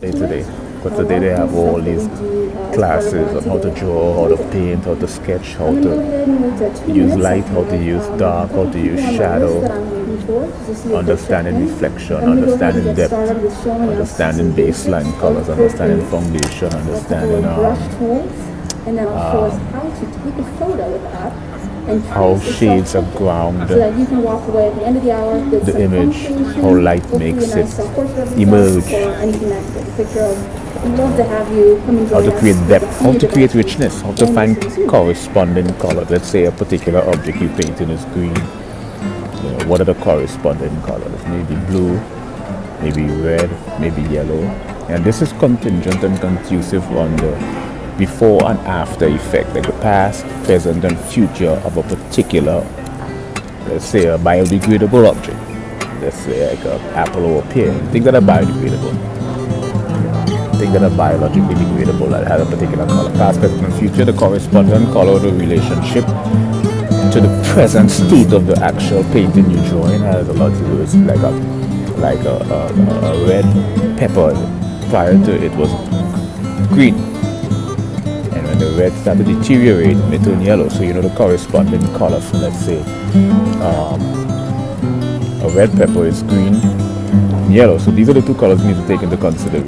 Today. But today they have all these classes on how to draw, how to paint, how to sketch, how to use light, how to use dark, how to use shadow, understanding reflection, understanding depth, understanding baseline colors, understanding foundation, understanding how shades of ground the image, how light makes it emerge, how to create depth, how to create richness, how to find corresponding color. Let's say a particular object you painting is green. What are the corresponding colors? Maybe blue, maybe red, maybe yellow. And this is contingent and conducive on the before and after effect, like the past, present, and future of a particular, let's say, a biodegradable object. Let's say like an apple or a pear. Things that are biodegradable. Things that are biologically degradable that have a particular color. Past, present, and future, the corresponding color of the relationship to the present state of the actual painting you're drawing has a lot to do with like a red pepper. Prior to it was green. The red started to deteriorate, it turned yellow. So the corresponding color. So let's say a red pepper is green, yellow. So these are the two colors we need to take into consideration.